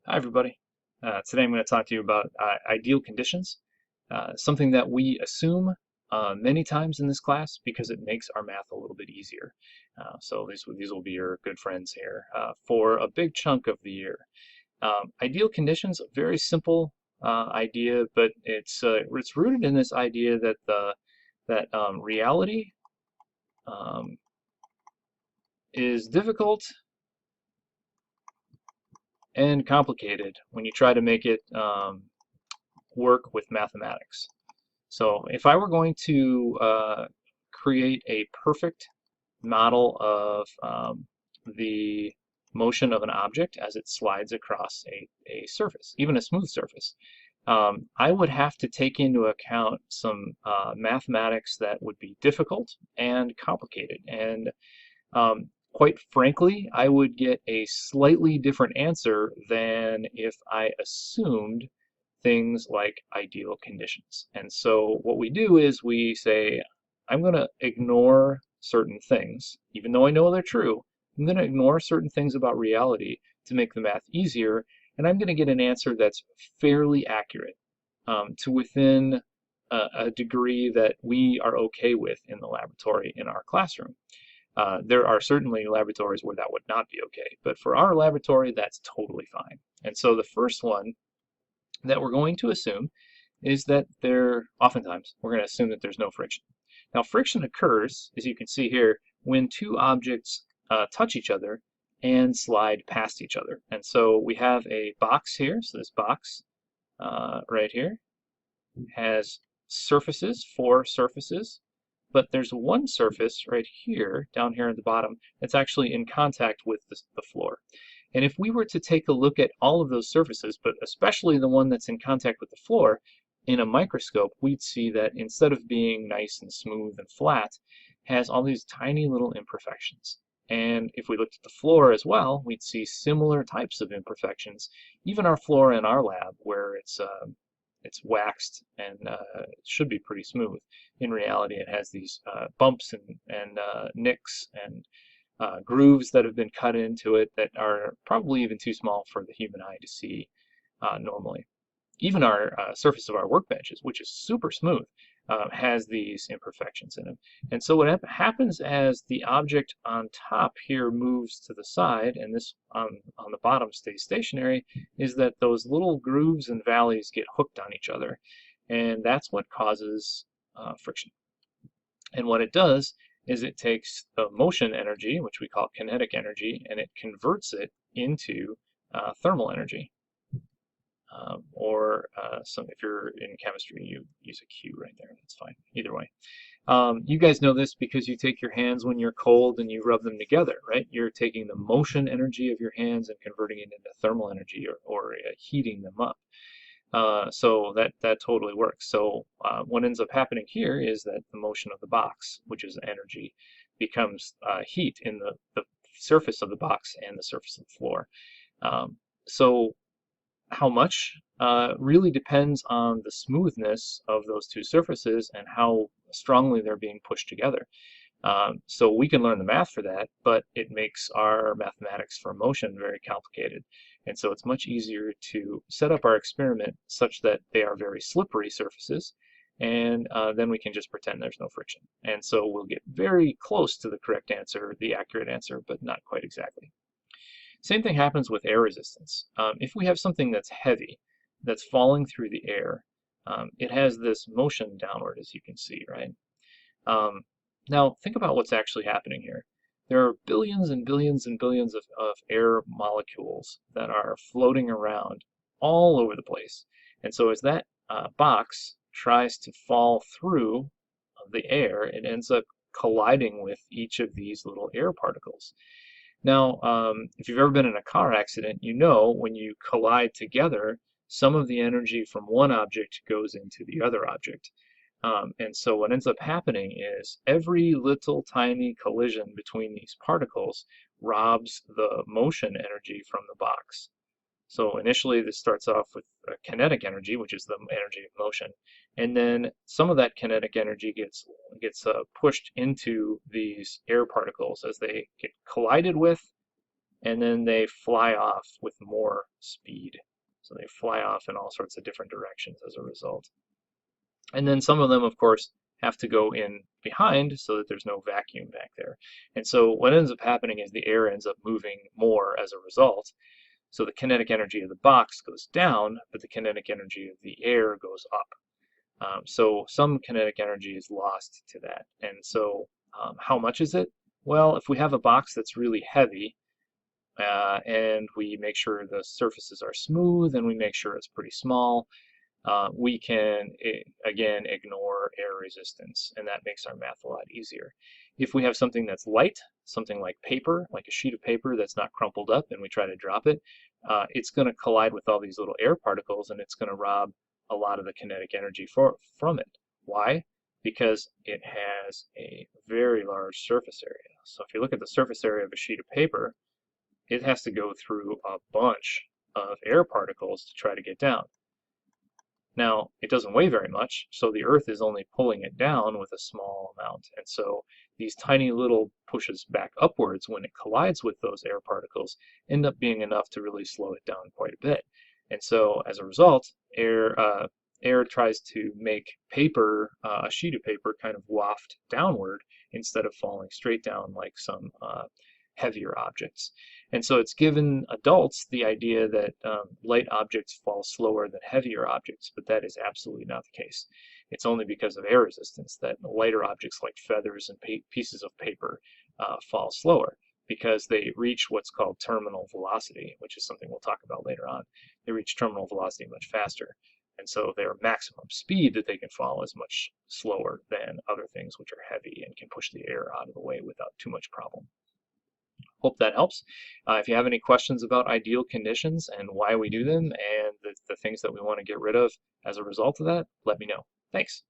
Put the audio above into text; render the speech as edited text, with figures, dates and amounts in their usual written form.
Hi, everybody. Today I'm going to talk to you about ideal conditions, something that we assume many times in this class because it makes our math a little bit easier. So these will be your good friends here for a big chunk of the year. Ideal conditions, a very simple idea, but it's rooted in this idea that reality um, is difficult and complicated when you try to make it work with mathematics. So if I were going to create a perfect model of the motion of an object as it slides across a surface, even a smooth surface, I would have to take into account some mathematics that would be difficult and complicated. And quite frankly, I would get a slightly different answer than if I assumed things like ideal conditions. And so what we do is we say, I'm going to ignore certain things, even though I know they're true. I'm going to ignore certain things about reality to make the math easier, and I'm going to get an answer that's fairly accurate to within a degree that we are okay with in the laboratory in our classroom. There are certainly laboratories where that would not be okay, but for our laboratory, that's totally fine. And so the first one that we're going to assume is that oftentimes, we're going to assume that there's no friction. Now, friction occurs, as you can see here, when two objects touch each other and slide past each other. And so we have a box here, so this box right here has four surfaces, but there's one surface right here, down here at the bottom, that's actually in contact with the floor. And if we were to take a look at all of those surfaces, but especially the one that's in contact with the floor, in a microscope, we'd see that instead of being nice and smooth and flat, has all these tiny little imperfections. And if we looked at the floor as well, we'd see similar types of imperfections. Even our floor in our lab, where it's waxed and it should be pretty smooth. In reality, it has these bumps and nicks and grooves that have been cut into it that are probably even too small for the human eye to see normally. Even our surface of our workbenches, which is super smooth, has these imperfections in it. And so what happens as the object on top here moves to the side and this on the bottom stays stationary is that those little grooves and valleys get hooked on each other. And that's what causes friction. And what it does is it takes the motion energy, which we call kinetic energy, and it converts it into thermal energy. If you're in chemistry, you use a Q right there. That's fine. Either way. You guys know this because you take your hands when you're cold and you rub them together, right? You're taking the motion energy of your hands and converting it into thermal energy or heating them up. So that totally works. So what ends up happening here is that the motion of the box, which is energy, becomes heat in the surface of the box and the surface of the floor. So how much really depends on the smoothness of those two surfaces and how strongly they're being pushed together. So we can learn the math for that, but it makes our mathematics for motion very complicated. And so it's much easier to set up our experiment such that they are very slippery surfaces, and then we can just pretend there's no friction. And so we'll get very close to the correct answer, the accurate answer, but not quite exactly. Same thing happens with air resistance. If we have something that's heavy, that's falling through the air, it has this motion downward, as you can see, right? Now, think about what's actually happening here. There are billions and billions and billions of air molecules that are floating around all over the place. And so as that box tries to fall through the air, it ends up colliding with each of these little air particles. Now, if you've ever been in a car accident, you know when you collide together, some of the energy from one object goes into the other object. And so what ends up happening is every little tiny collision between these particles robs the motion energy from the box. So initially this starts off with kinetic energy, which is the energy of motion, and then some of that kinetic energy gets pushed into these air particles as they get collided with and then they fly off with more speed. So they fly off in all sorts of different directions as a result. And then some of them, of course, have to go in behind so that there's no vacuum back there. And so what ends up happening is the air ends up moving more as a result. So the kinetic energy of the box goes down, but the kinetic energy of the air goes up. So some kinetic energy is lost to that. And so how much is it? Well, if we have a box that's really heavy, and we make sure the surfaces are smooth and we make sure it's pretty small, we can, again, ignore air resistance, and that makes our math a lot easier. If we have something that's light, something like paper, like a sheet of paper that's not crumpled up, and we try to drop it, it's going to collide with all these little air particles, and it's going to rob a lot of the kinetic energy from it. Why? Because it has a very large surface area. So if you look at the surface area of a sheet of paper, it has to go through a bunch of air particles to try to get down. Now, it doesn't weigh very much, so the Earth is only pulling it down with a small amount. And so these tiny little pushes back upwards when it collides with those air particles end up being enough to really slow it down quite a bit. And so as a result, air tries to make paper, a sheet of paper, kind of waft downward instead of falling straight down like some heavier objects. And so it's given adults the idea that light objects fall slower than heavier objects, but that is absolutely not the case. It's only because of air resistance that lighter objects like feathers and pieces of paper fall slower, because they reach what's called terminal velocity, which is something we'll talk about later on. They reach terminal velocity much faster. And so their maximum speed that they can fall is much slower than other things which are heavy and can push the air out of the way without too much problem. Hope that helps. If you have any questions about ideal conditions and why we do them and the things that we want to get rid of as a result of that, let me know. Thanks.